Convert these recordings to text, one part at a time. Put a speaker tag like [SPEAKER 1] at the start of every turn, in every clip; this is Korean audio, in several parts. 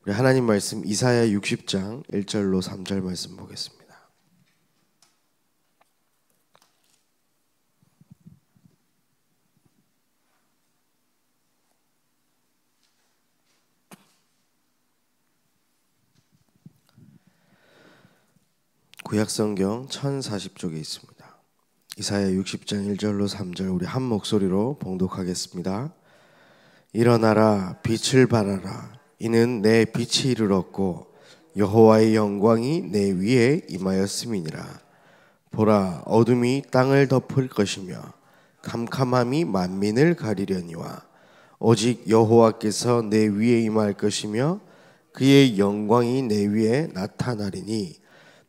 [SPEAKER 1] 우리 하나님 말씀 이사야 60장 1절로 3절 말씀 보겠습니다. 구약성경 1040쪽에 있습니다. 이사야 60장 1절로 3절 우리 한 목소리로 봉독하겠습니다. 일어나라, 빛을 발하라. 이는 내 빛이 이르렀고 여호와의 영광이 내 위에 임하였음이니라. 보라, 어둠이 땅을 덮을 것이며 캄캄함이 만민을 가리려니와 오직 여호와께서 내 위에 임할 것이며 그의 영광이 내 위에 나타나리니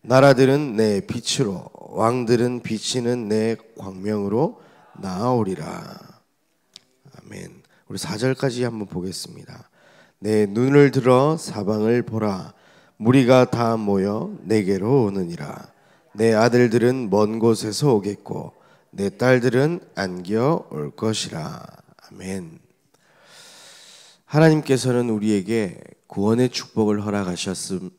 [SPEAKER 1] 나라들은 내 빛으로 왕들은 비치는 내 광명으로 나아오리라. 아멘. 우리 4절까지 한번 보겠습니다. 내 눈을 들어 사방을 보라. 무리가 다 모여 내게로 오느니라. 내 아들들은 먼 곳에서 오겠고 내 딸들은 안겨 올 것이라. 아멘. 하나님께서는 우리에게 구원의 축복을 허락하셨을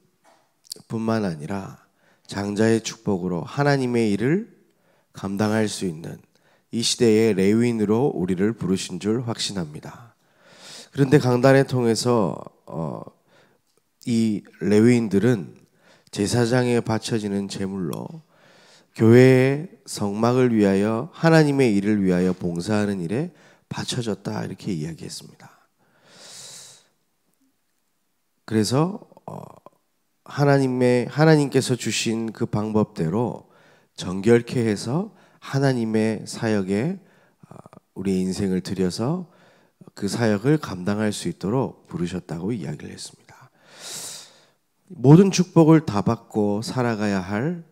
[SPEAKER 1] 뿐만 아니라 장자의 축복으로 하나님의 일을 감당할 수 있는 이 시대의 레위인으로 우리를 부르신 줄 확신합니다. 그런데 강단을 통해서 이 레위인들은 제사장에 바쳐지는 제물로 교회의 성막을 위하여 하나님의 일을 위하여 봉사하는 일에 바쳐졌다 이렇게 이야기했습니다. 그래서 하나님께서 주신 그 방법대로 정결케 해서 하나님의 사역에 우리의 인생을 들여서 그 사역을 감당할 수 있도록 부르셨다고 이야기를 했습니다. 모든 축복을 다 받고 살아가야 할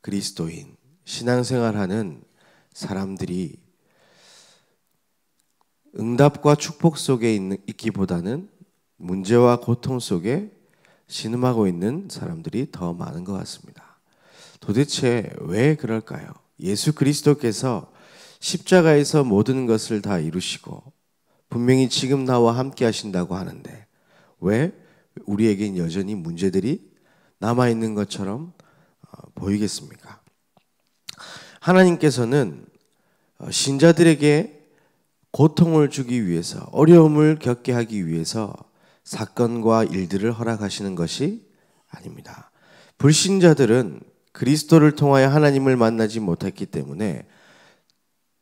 [SPEAKER 1] 그리스도인, 신앙생활하는 사람들이 응답과 축복 속에 있기보다는 문제와 고통 속에 신음하고 있는 사람들이 더 많은 것 같습니다. 도대체 왜 그럴까요? 예수 그리스도께서 십자가에서 모든 것을 다 이루시고 분명히 지금 나와 함께 하신다고 하는데 왜 우리에겐 여전히 문제들이 남아있는 것처럼 보이겠습니까? 하나님께서는 신자들에게 고통을 주기 위해서, 어려움을 겪게 하기 위해서 사건과 일들을 허락하시는 것이 아닙니다. 불신자들은 그리스도를 통하여 하나님을 만나지 못했기 때문에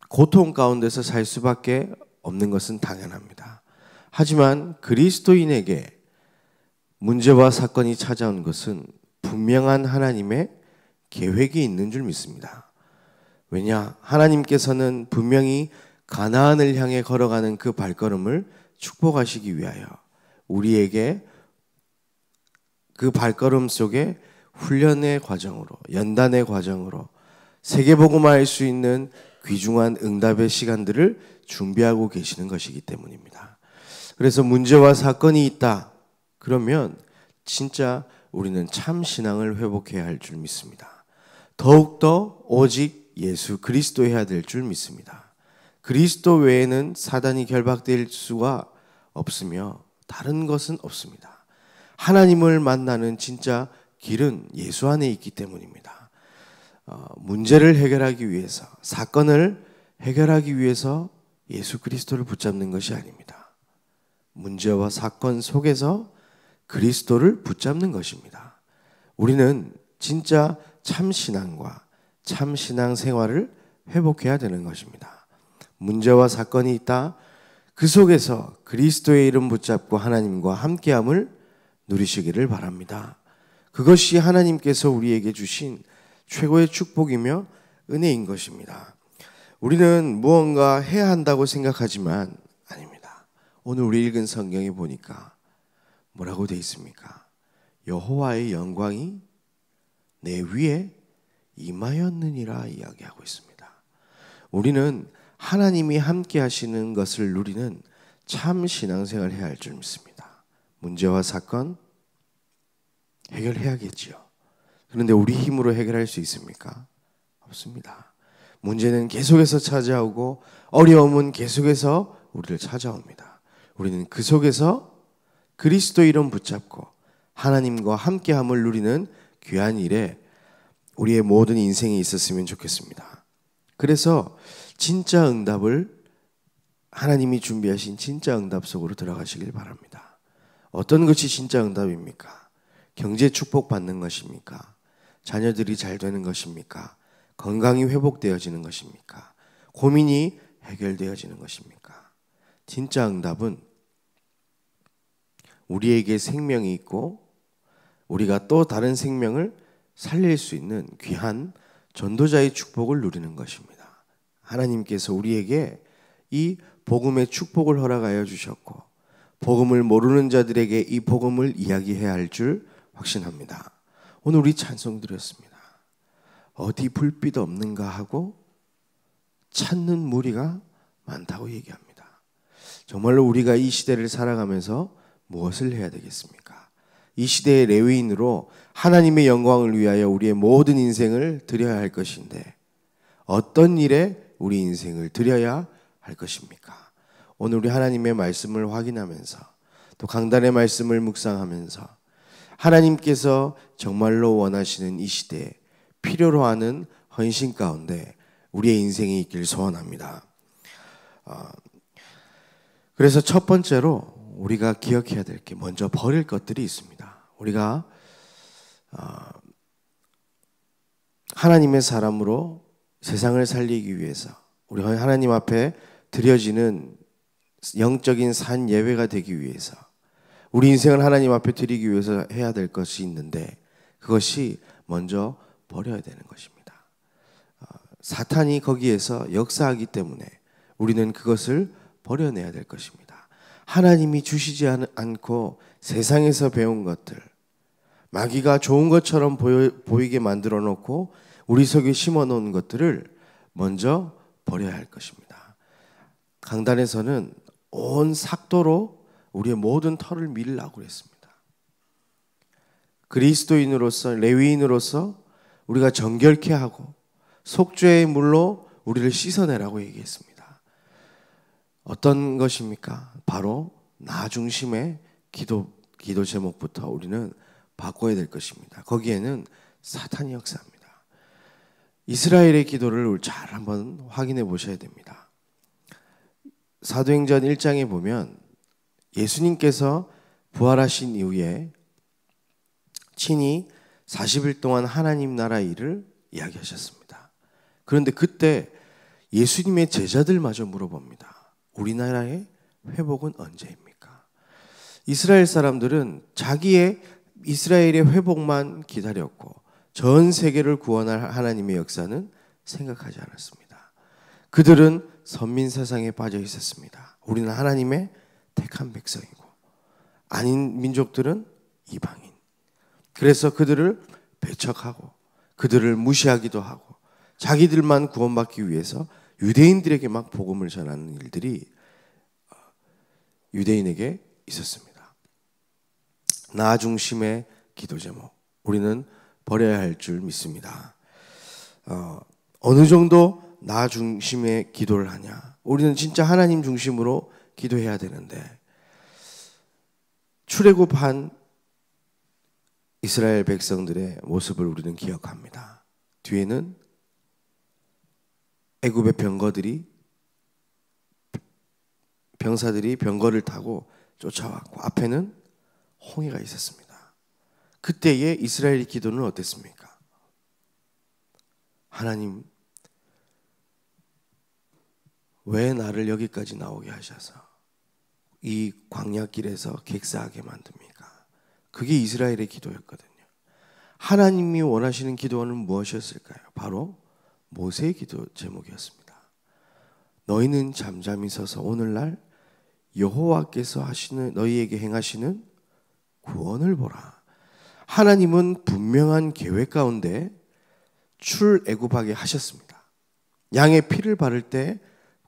[SPEAKER 1] 고통 가운데서 살 수밖에 없는 것은 당연합니다. 하지만 그리스도인에게 문제와 사건이 찾아온 것은 분명한 하나님의 계획이 있는 줄 믿습니다. 왜냐? 하나님께서는 분명히 가나안을 향해 걸어가는 그 발걸음을 축복하시기 위하여 우리에게 그 발걸음 속에 훈련의 과정으로, 연단의 과정으로 세계복음화할 수 있는 귀중한 응답의 시간들을 준비하고 계시는 것이기 때문입니다. 그래서 문제와 사건이 있다. 그러면 진짜 우리는 참 신앙을 회복해야 할 줄 믿습니다. 더욱더 오직 예수 그리스도해야 될 줄 믿습니다. 그리스도 외에는 사단이 결박될 수가 없으며 다른 것은 없습니다. 하나님을 만나는 진짜 길은 예수 안에 있기 때문입니다. 문제를 해결하기 위해서, 사건을 해결하기 위해서 예수 그리스도를 붙잡는 것이 아닙니다. 문제와 사건 속에서 그리스도를 붙잡는 것입니다. 우리는 진짜 참 신앙과 참 신앙 생활을 회복해야 되는 것입니다. 문제와 사건이 있다. 그 속에서 그리스도의 이름 붙잡고 하나님과 함께함을 누리시기를 바랍니다. 그것이 하나님께서 우리에게 주신 최고의 축복이며 은혜인 것입니다. 우리는 무언가 해야 한다고 생각하지만 아닙니다. 오늘 우리 읽은 성경에 보니까 뭐라고 되어 있습니까? 여호와의 영광이 내 위에 임하였느니라 이야기하고 있습니다. 우리는 하나님이 함께 하시는 것을 누리는 참 신앙생활을 해야 할 줄 믿습니다. 문제와 사건 해결해야겠지요. 그런데 우리 힘으로 해결할 수 있습니까? 없습니다. 문제는 계속해서 찾아오고 어려움은 계속해서 우리를 찾아옵니다. 우리는 그 속에서 그리스도 이름 붙잡고 하나님과 함께함을 누리는 귀한 일에 우리의 모든 인생이 있었으면 좋겠습니다. 그래서 진짜 응답을 하나님이 준비하신 진짜 응답 속으로 들어가시길 바랍니다. 어떤 것이 진짜 응답입니까? 경제 축복 받는 것입니까? 자녀들이 잘 되는 것입니까? 건강이 회복되어지는 것입니까? 고민이 해결되어지는 것입니까? 진짜 응답은 우리에게 생명이 있고 우리가 또 다른 생명을 살릴 수 있는 귀한 전도자의 축복을 누리는 것입니다. 하나님께서 우리에게 이 복음의 축복을 허락하여 주셨고 복음을 모르는 자들에게 이 복음을 이야기해야 할 줄 확신합니다. 오늘 우리 찬송 드렸습니다. 어디 불빛 없는가 하고 찾는 무리가 많다고 얘기합니다. 정말로 우리가 이 시대를 살아가면서 무엇을 해야 되겠습니까? 이 시대의 레위인으로 하나님의 영광을 위하여 우리의 모든 인생을 드려야 할 것인데 어떤 일에 우리 인생을 드려야 할 것입니까? 오늘 우리 하나님의 말씀을 확인하면서 또 강단의 말씀을 묵상하면서 하나님께서 정말로 원하시는 이 시대에 필요로 하는 헌신 가운데 우리의 인생이 있길 소원합니다. 그래서 첫 번째로 우리가 기억해야 될 게 먼저 버릴 것들이 있습니다. 우리가 하나님의 사람으로 세상을 살리기 위해서 우리 하나님 앞에 드려지는 영적인 산 예배가 되기 위해서 우리 인생을 하나님 앞에 드리기 위해서 해야 될 것이 있는데 그것이 먼저 버려야 되는 것입니다. 사탄이 거기에서 역사하기 때문에 우리는 그것을 버려내야 될 것입니다. 하나님이 주시지 않고 세상에서 배운 것들, 마귀가 좋은 것처럼 보이게 만들어 놓고 우리 속에 심어 놓은 것들을 먼저 버려야 할 것입니다. 강단에서는 온 삭도로 우리의 모든 털을 밀라고 그랬습니다. 그리스도인으로서 레위인으로서 우리가 정결케 하고 속죄의 물로 우리를 씻어내라고 얘기했습니다. 어떤 것입니까? 바로 나 중심의 기도 제목부터 우리는 바꿔야 될 것입니다. 거기에는 사탄이 역사합니다. 이스라엘의 기도를 잘 한번 확인해 보셔야 됩니다. 사도행전 1장에 보면 예수님께서 부활하신 이후에 친히 40일 동안 하나님 나라 일을 이야기하셨습니다. 그런데 그때 예수님의 제자들마저 물어봅니다. 우리나라의 회복은 언제입니까? 이스라엘 사람들은 자기의 이스라엘의 회복만 기다렸고 전 세계를 구원할 하나님의 역사는 생각하지 않았습니다. 그들은 선민 세상에 빠져 있었습니다. 우리는 하나님의 택한 백성이고 아닌 민족들은 이방인. 그래서 그들을 배척하고 그들을 무시하기도 하고 자기들만 구원받기 위해서 유대인들에게 막 복음을 전하는 일들이 유대인에게 있었습니다. 나 중심의 기도 제목 우리는 버려야 할 줄 믿습니다. 어느 정도 나 중심의 기도를 하냐? 우리는 진짜 하나님 중심으로 기도해야 되는데 출애굽한 이스라엘 백성들의 모습을 우리는 기억합니다. 뒤에는 애굽의 병사들이 병거를 타고 쫓아왔고 앞에는 홍해가 있었습니다. 그때의 이스라엘의 기도는 어땠습니까? 하나님, 왜 나를 여기까지 나오게 하셔서 이 광야길에서 객사하게 만듭니까? 그게 이스라엘의 기도였거든요. 하나님이 원하시는 기도는 무엇이었을까요? 바로 모세의 기도 제목이었습니다. 너희는 잠잠히 서서 오늘날 여호와께서 하시는 너희에게 행하시는 구원을 보라. 하나님은 분명한 계획 가운데 출애굽하게 하셨습니다. 양의 피를 바를 때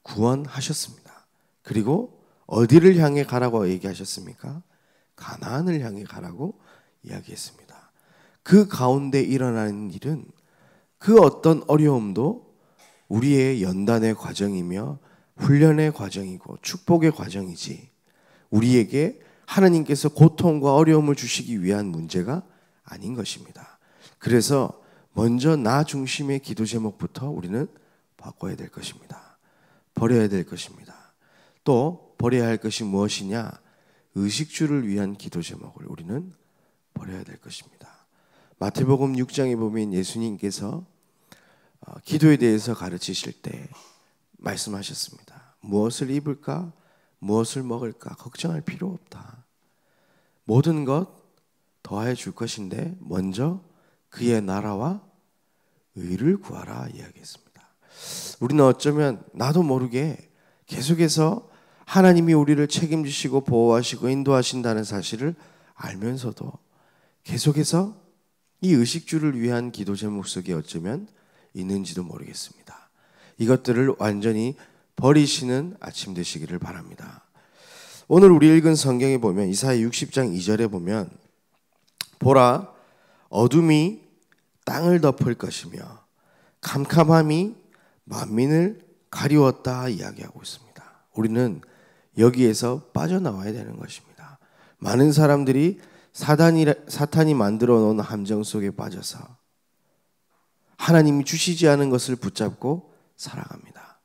[SPEAKER 1] 구원하셨습니다. 그리고 어디를 향해 가라고 얘기하셨습니까? 가나안을 향해 가라고 이야기했습니다. 그 가운데 일어나는 일은 그 어떤 어려움도 우리의 연단의 과정이며 훈련의 과정이고 축복의 과정이지 우리에게 하나님께서 고통과 어려움을 주시기 위한 문제가 아닌 것입니다. 그래서 먼저 나 중심의 기도 제목부터 우리는 바꿔야 될 것입니다. 버려야 될 것입니다. 또 버려야 할 것이 무엇이냐? 의식주를 위한 기도 제목을 우리는 버려야 될 것입니다. 마태복음 6장에 보면 예수님께서 기도에 대해서 가르치실 때 말씀하셨습니다. 무엇을 입을까? 무엇을 먹을까? 걱정할 필요 없다. 모든 것 더해 줄 것인데 먼저 그의 나라와 의를 구하라 이야기했습니다. 우리는 어쩌면 나도 모르게 계속해서 하나님이 우리를 책임지시고 보호하시고 인도하신다는 사실을 알면서도 계속해서 이 의식주를 위한 기도 제목 속에 어쩌면 있는지도 모르겠습니다. 이것들을 완전히 버리시는 아침 되시기를 바랍니다. 오늘 우리 읽은 성경에 보면 이사야 60장 2절에 보면 보라 어둠이 땅을 덮을 것이며 캄캄함이 만민을 가리웠다 이야기하고 있습니다. 우리는 여기에서 빠져나와야 되는 것입니다. 많은 사람들이 사탄이 만들어 놓은 함정 속에 빠져서 하나님이 주시지 않은 것을 붙잡고 살아갑니다.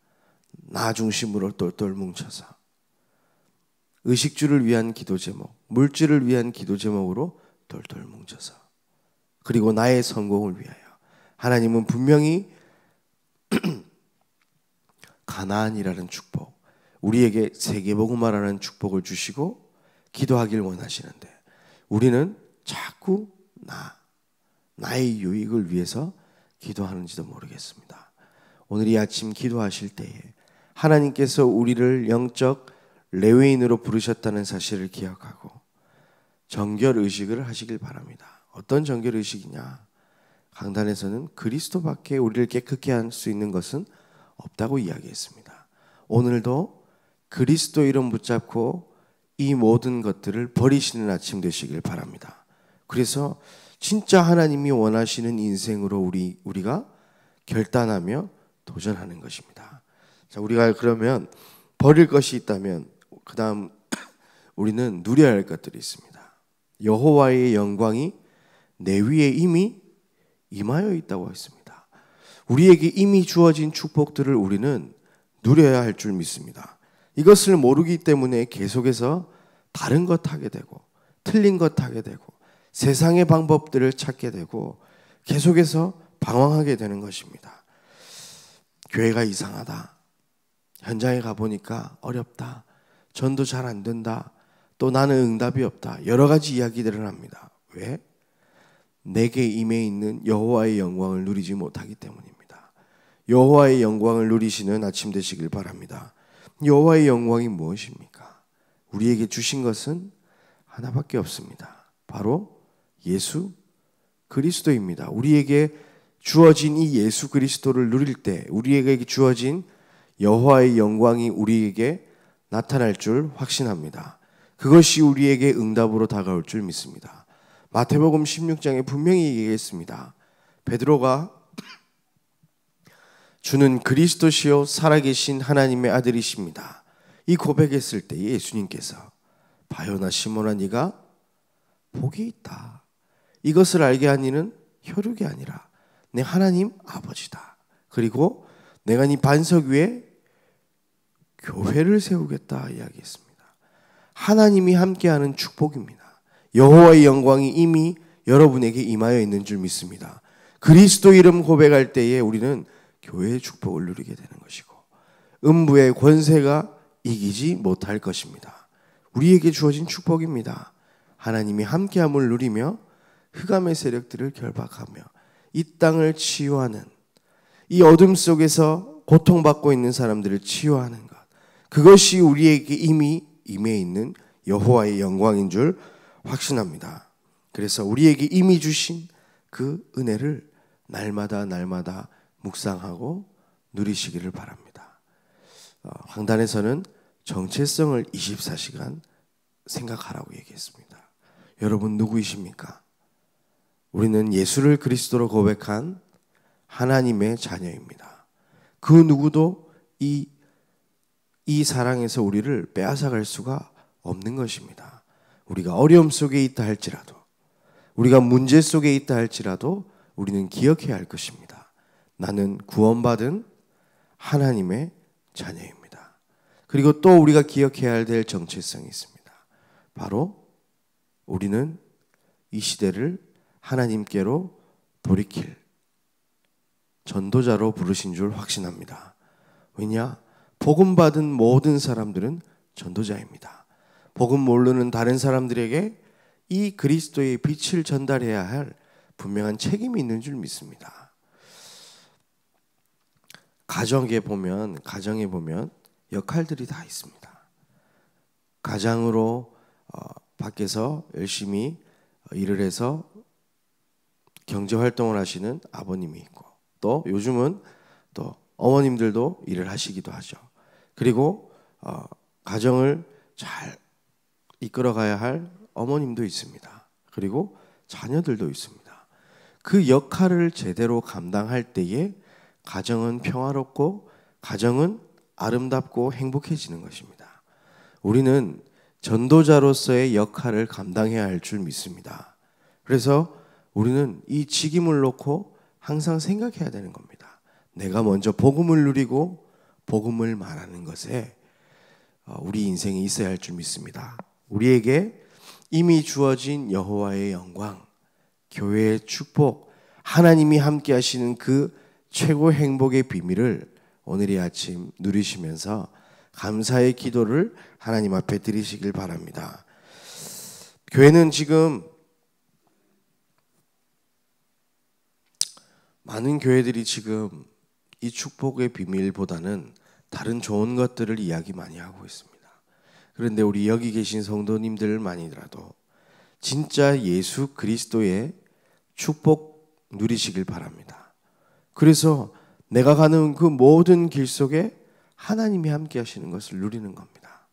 [SPEAKER 1] 나 중심으로 똘똘 뭉쳐서 의식주를 위한 기도 제목, 물질을 위한 기도 제목으로 똘똘 뭉쳐서 그리고 나의 성공을 위하여 하나님은 분명히 가나안이라는 축복, 우리에게 세계복음화라는 축복을 주시고 기도하길 원하시는데 우리는 자꾸 나의 유익을 위해서 기도하는지도 모르겠습니다. 오늘 이 아침 기도하실 때에 하나님께서 우리를 영적 레위인으로 부르셨다는 사실을 기억하고 정결의식을 하시길 바랍니다. 어떤 정결의식이냐? 강단에서는 그리스도밖에 우리를 깨끗게 할 수 있는 것은 없다고 이야기했습니다. 오늘도 그리스도 이름 붙잡고 이 모든 것들을 버리시는 아침 되시길 바랍니다. 그래서 진짜 하나님이 원하시는 인생으로 우리가 결단하며 도전하는 것입니다. 자, 우리가 그러면 버릴 것이 있다면 그 다음 우리는 누려야 할 것들이 있습니다. 여호와의 영광이 내 위에 이미 임하여 있다고 했습니다. 우리에게 이미 주어진 축복들을 우리는 누려야 할 줄 믿습니다. 이것을 모르기 때문에 계속해서 다른 것 하게 되고 틀린 것 하게 되고 세상의 방법들을 찾게 되고 계속해서 방황하게 되는 것입니다. 교회가 이상하다. 현장에 가보니까 어렵다. 전도 잘 안 된다. 또 나는 응답이 없다. 여러 가지 이야기들을 합니다. 왜? 내게 임해 있는 여호와의 영광을 누리지 못하기 때문입니다. 여호와의 영광을 누리시는 아침 되시길 바랍니다. 여호와의 영광이 무엇입니까? 우리에게 주신 것은 하나밖에 없습니다. 바로 예수 그리스도입니다. 우리에게 주어진 이 예수 그리스도를 누릴 때 우리에게 주어진 여호와의 영광이 우리에게 나타날 줄 확신합니다. 그것이 우리에게 응답으로 다가올 줄 믿습니다. 마태복음 16장에 분명히 얘기했습니다. 베드로가 주는 그리스도시요 살아계신 하나님의 아들이십니다. 이 고백했을 때 예수님께서 바요나 시몬아 네가 복이 있다. 이것을 알게 한 이는 혈육이 아니라 내 하나님 아버지다. 그리고 내가 네 반석 위에 교회를 세우겠다 이야기했습니다. 하나님이 함께하는 축복입니다. 여호와의 영광이 이미 여러분에게 임하여 있는 줄 믿습니다. 그리스도 이름 고백할 때에 우리는 교회의 축복을 누리게 되는 것이고 음부의 권세가 이기지 못할 것입니다. 우리에게 주어진 축복입니다. 하나님이 함께함을 누리며 흑암의 세력들을 결박하며 이 땅을 치유하는 이 어둠 속에서 고통받고 있는 사람들을 치유하는 것, 그것이 우리에게 이미 임해 있는 여호와의 영광인 줄 확신합니다. 그래서 우리에게 이미 주신 그 은혜를 날마다 묵상하고 누리시기를 바랍니다. 강단에서는 정체성을 24시간 생각하라고 얘기했습니다. 여러분 누구이십니까? 우리는 예수를 그리스도로 고백한 하나님의 자녀입니다. 그 누구도 이 사랑에서 우리를 빼앗아갈 수가 없는 것입니다. 우리가 어려움 속에 있다 할지라도, 우리가 문제 속에 있다 할지라도 우리는 기억해야 할 것입니다. 나는 구원받은 하나님의 자녀입니다. 그리고 또 우리가 기억해야 될 정체성이 있습니다. 바로 우리는 이 시대를 하나님께로 돌이킬 전도자로 부르신 줄 확신합니다. 왜냐? 복음 받은 모든 사람들은 전도자입니다. 복음 모르는 다른 사람들에게 이 그리스도의 빛을 전달해야 할 분명한 책임이 있는 줄 믿습니다. 가정에 보면 역할들이 다 있습니다. 가장으로 밖에서 열심히 일을 해서 경제활동을 하시는 아버님이 있고, 또 요즘은 또 어머님들도 일을 하시기도 하죠. 그리고 가정을 잘 이끌어가야 할 어머님도 있습니다. 그리고 자녀들도 있습니다. 그 역할을 제대로 감당할 때에 가정은 평화롭고 가정은 아름답고 행복해지는 것입니다. 우리는 전도자로서의 역할을 감당해야 할 줄 믿습니다. 그래서 우리는 이 직임을 놓고 항상 생각해야 되는 겁니다. 내가 먼저 복음을 누리고 복음을 말하는 것에 우리 인생에 있어야 할 줄 믿습니다. 우리에게 이미 주어진 여호와의 영광, 교회의 축복, 하나님이 함께 하시는 그 최고 행복의 비밀을 오늘 이 아침 누리시면서 감사의 기도를 하나님 앞에 드리시길 바랍니다. 교회는 지금 많은 교회들이 지금 이 축복의 비밀보다는 다른 좋은 것들을 이야기 많이 하고 있습니다. 그런데 우리 여기 계신 성도님들만이라도 진짜 예수 그리스도의 축복 누리시길 바랍니다. 그래서 내가 가는 그 모든 길 속에 하나님이 함께 하시는 것을 누리는 겁니다.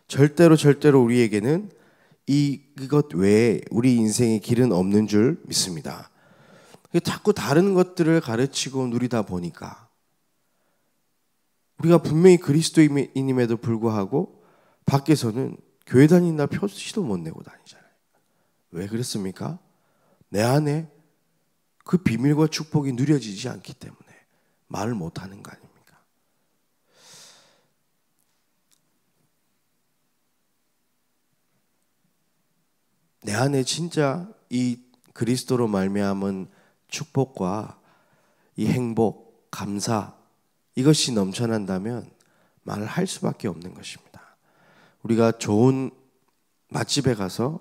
[SPEAKER 1] 절대로 우리에게는 이것 외에 우리 인생의 길은 없는 줄 믿습니다. 자꾸 다른 것들을 가르치고 누리다 보니까 우리가 분명히 그리스도인임에도 불구하고 밖에서는 교회 다닌다 표시도 못 내고 다니잖아요. 왜 그렇습니까? 내 안에 그 비밀과 축복이 누려지지 않기 때문에 말을 못하는 거 아닙니까? 내 안에 진짜 이 그리스도로 말미암은 축복과 이 행복, 감사 이것이 넘쳐난다면 말을 할 수밖에 없는 것입니다. 우리가 좋은 맛집에 가서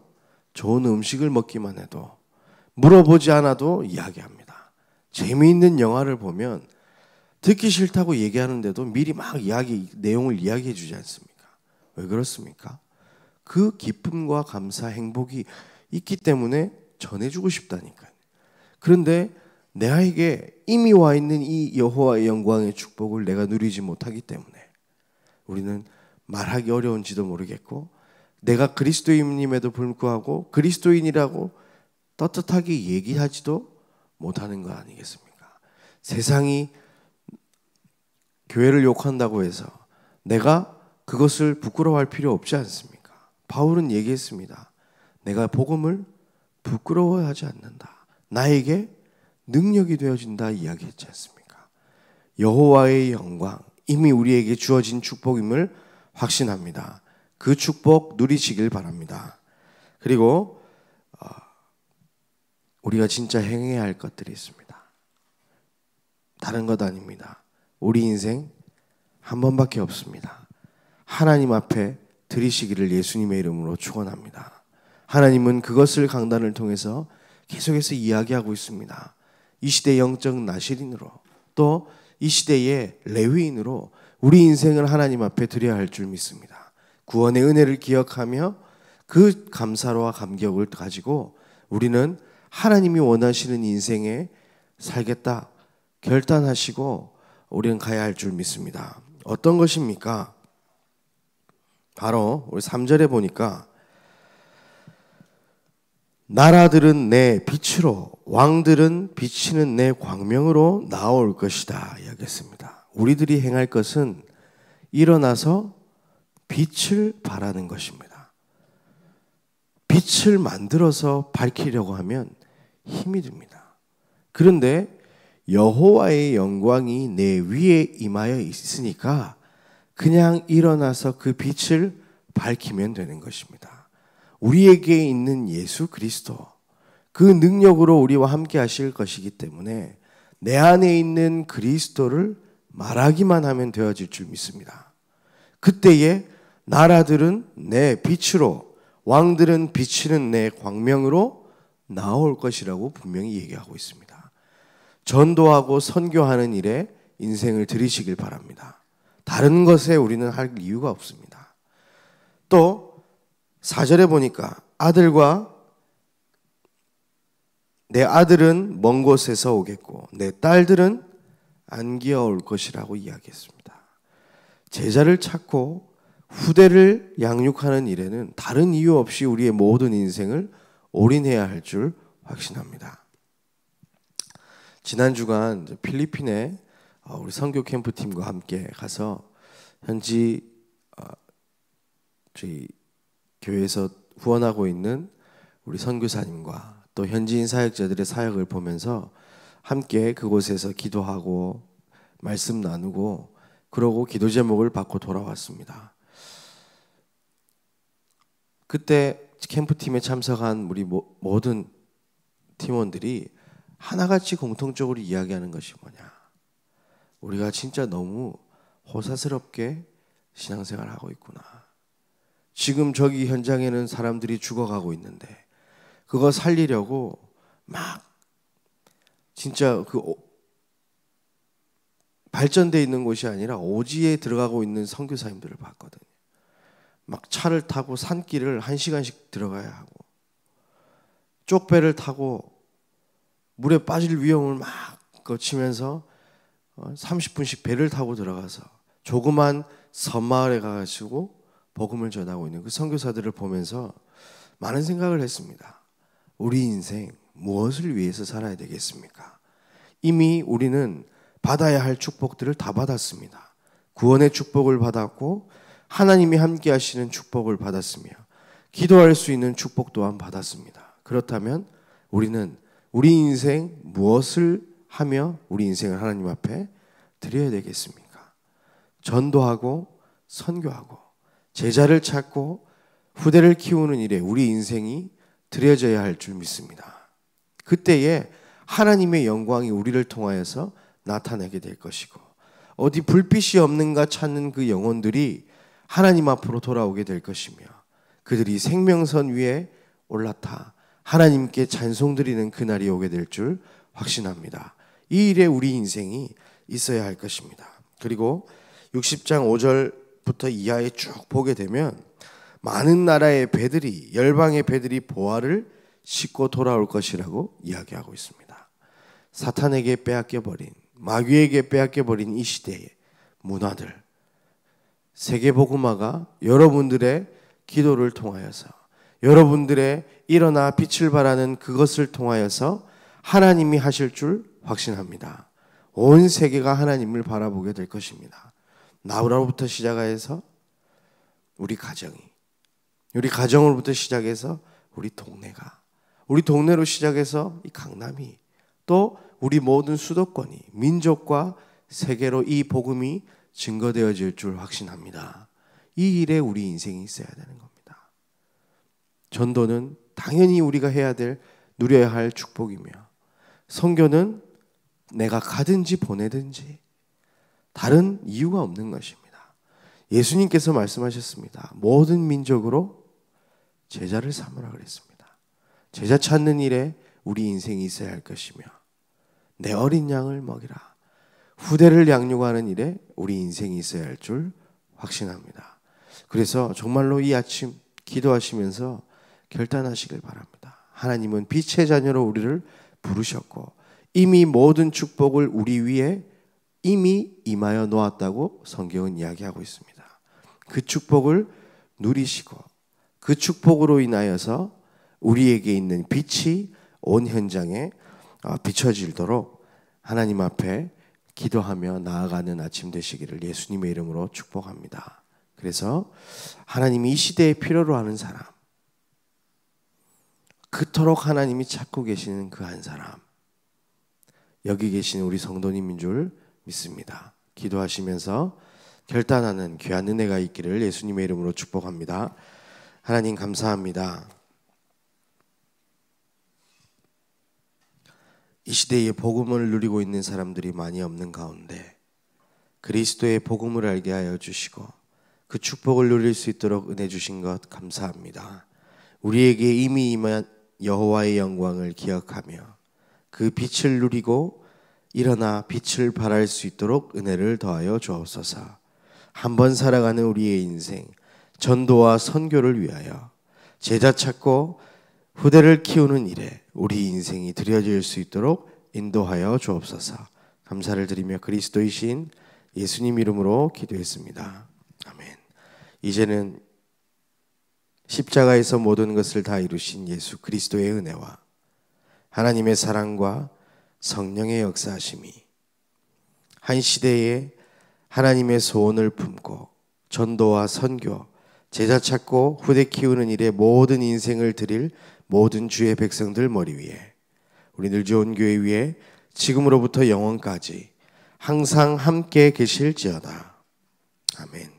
[SPEAKER 1] 좋은 음식을 먹기만 해도 물어보지 않아도 이야기합니다. 재미있는 영화를 보면 듣기 싫다고 얘기하는데도 미리 막 내용을 이야기해 주지 않습니까? 왜 그렇습니까? 그 기쁨과 감사, 행복이 있기 때문에 전해주고 싶다니까요. 그런데 내게 이미 와 있는 이 여호와의 영광의 축복을 내가 누리지 못하기 때문에 우리는 말하기 어려운지도 모르겠고, 내가 그리스도인임에도 불구하고 그리스도인이라고 떳떳하게 얘기하지도 못하는 거 아니겠습니까? 세상이 교회를 욕한다고 해서 내가 그것을 부끄러워할 필요 없지 않습니까? 바울은 얘기했습니다. 내가 복음을 부끄러워하지 않는다. 나에게 능력이 되어진다 이야기했지 않습니까? 여호와의 영광, 이미 우리에게 주어진 축복임을 확신합니다. 그 축복 누리시길 바랍니다. 그리고 우리가 진짜 행해야 할 것들이 있습니다. 다른 것 아닙니다. 우리 인생 한 번밖에 없습니다. 하나님 앞에 드리시기를 예수님의 이름으로 축원합니다. 하나님은 그것을 강단을 통해서 계속해서 이야기하고 있습니다. 이 시대의 영적 나시린으로, 또 이 시대의 레위인으로 우리 인생을 하나님 앞에 드려야 할 줄 믿습니다. 구원의 은혜를 기억하며 그 감사와 감격을 가지고 우리는 하나님이 원하시는 인생에 살겠다 결단하시고 우리는 가야 할 줄 믿습니다. 어떤 것입니까? 바로 우리 3절에 보니까 나라들은 내 빛으로, 왕들은 비치는 내 광명으로 나올 것이다 이야기했습니다. 우리들이 행할 것은 일어나서 빛을 발하는 것입니다. 빛을 만들어서 밝히려고 하면 힘이 듭니다. 그런데 여호와의 영광이 내 위에 임하여 있으니까 그냥 일어나서 그 빛을 밝히면 되는 것입니다. 우리에게 있는 예수 그리스도, 그 능력으로 우리와 함께 하실 것이기 때문에 내 안에 있는 그리스도를 말하기만 하면 되어질 줄 믿습니다. 그때에 나라들은 내 빛으로, 왕들은 비치는 내 광명으로 나올 것이라고 분명히 얘기하고 있습니다. 전도하고 선교하는 일에 인생을 들이시길 바랍니다. 다른 것에 우리는 할 이유가 없습니다. 또 4절에 보니까 내 아들은 먼 곳에서 오겠고 내 딸들은 안 기어올 것이라고 이야기했습니다. 제자를 찾고 후대를 양육하는 일에는 다른 이유 없이 우리의 모든 인생을 올인해야 할 줄 확신합니다. 지난 주간 필리핀에 우리 선교 캠프팀과 함께 가서 현지 저희 교회에서 후원하고 있는 우리 선교사님과 또 현지인 사역자들의 사역을 보면서 함께 그곳에서 기도하고 말씀 나누고 그러고 기도 제목을 받고 돌아왔습니다. 그때 캠프팀에 참석한 우리 모든 팀원들이 하나같이 공통적으로 이야기하는 것이 뭐냐, 우리가 진짜 너무 호사스럽게 신앙생활을 하고 있구나. 지금 저기 현장에는 사람들이 죽어가고 있는데 그거 살리려고 막 진짜 그 발전되어 있는 곳이 아니라 오지에 들어가고 있는 선교사님들을 봤거든요. 막 차를 타고 산길을 1시간씩 들어가야 하고 쪽배를 타고 물에 빠질 위험을 막 거치면서 30분씩 배를 타고 들어가서 조그만 섬마을에 가가지고 복음을 전하고 있는 그 선교사들을 보면서 많은 생각을 했습니다. 우리 인생 무엇을 위해서 살아야 되겠습니까? 이미 우리는 받아야 할 축복들을 다 받았습니다. 구원의 축복을 받았고 하나님이 함께 하시는 축복을 받았으며 기도할 수 있는 축복 또한 받았습니다. 그렇다면 우리는 우리 인생 무엇을 하며 우리 인생을 하나님 앞에 드려야 되겠습니까? 전도하고 선교하고 제자를 찾고 후대를 키우는 일에 우리 인생이 드려져야 할 줄 믿습니다. 그때에 하나님의 영광이 우리를 통하여서 나타나게 될 것이고 어디 불빛이 없는가 찾는 그 영혼들이 하나님 앞으로 돌아오게 될 것이며 그들이 생명선 위에 올라타 하나님께 찬송드리는 그날이 오게 될 줄 확신합니다. 이 일에 우리 인생이 있어야 할 것입니다. 그리고 60장 5절부터 이하에 쭉 보게 되면 많은 나라의 배들이, 열방의 배들이 보화를 싣고 돌아올 것이라고 이야기하고 있습니다. 사탄에게 빼앗겨버린, 마귀에게 빼앗겨버린 이 시대의 문화들, 세계복음화가 여러분들의 기도를 통하여서, 여러분들의 일어나 빛을 발하는 그것을 통하여서 하나님이 하실 줄 확신합니다. 온 세계가 하나님을 바라보게 될 것입니다. 나로부터 시작해서 우리 가정으로부터 시작해서 우리 동네로 시작해서 이 강남이, 또 우리 모든 수도권이, 민족과 세계로 이 복음이 증거되어질 줄 확신합니다. 이 일에 우리 인생이 있어야 되는 겁니다. 전도는 당연히 우리가 해야 될, 누려야 할 축복이며, 선교는 내가 가든지 보내든지 다른 이유가 없는 것입니다. 예수님께서 말씀하셨습니다. 모든 민족으로 제자를 삼으라 그랬습니다. 제자 찾는 일에 우리 인생이 있어야 할 것이며 내 어린 양을 먹이라, 후대를 양육하는 일에 우리 인생이 있어야 할 줄 확신합니다. 그래서 정말로 이 아침 기도하시면서 결단하시길 바랍니다. 하나님은 빛의 자녀로 우리를 부르셨고 이미 모든 축복을 우리 위에 이미 임하여 놓았다고 성경은 이야기하고 있습니다. 그 축복을 누리시고 그 축복으로 인하여서 우리에게 있는 빛이 온 현장에 비춰지도록 하나님 앞에 기도하며 나아가는 아침 되시기를 예수님의 이름으로 축복합니다. 그래서 하나님이 이 시대에 필요로 하는 사람, 그토록 하나님이 찾고 계시는 그 한 사람, 여기 계신 우리 성도님인 줄 믿습니다. 기도하시면서 결단하는 귀한 은혜가 있기를 예수님의 이름으로 축복합니다. 하나님 감사합니다. 이 시대에 복음을 누리고 있는 사람들이 많이 없는 가운데 그리스도의 복음을 알게 하여 주시고 그 축복을 누릴 수 있도록 은혜 주신 것 감사합니다. 우리에게 이미 임한 여호와의 영광을 기억하며 그 빛을 누리고 일어나 빛을 발할 수 있도록 은혜를 더하여 주옵소서. 한번 살아가는 우리의 인생, 전도와 선교를 위하여 제자 찾고 후대를 키우는 일에 우리 인생이 드려질 수 있도록 인도하여 주옵소서. 감사를 드리며 그리스도이신 예수님 이름으로 기도했습니다. 아멘. 이제는 십자가에서 모든 것을 다 이루신 예수 그리스도의 은혜와 하나님의 사랑과 성령의 역사하심이 한 시대에 하나님의 소원을 품고 전도와 선교, 제자 찾고 후대 키우는 일에 모든 인생을 드릴 모든 주의 백성들 머리 위에 우리 늘 좋은 교회 위에 지금으로부터 영원까지 항상 함께 계실지어다. 아멘.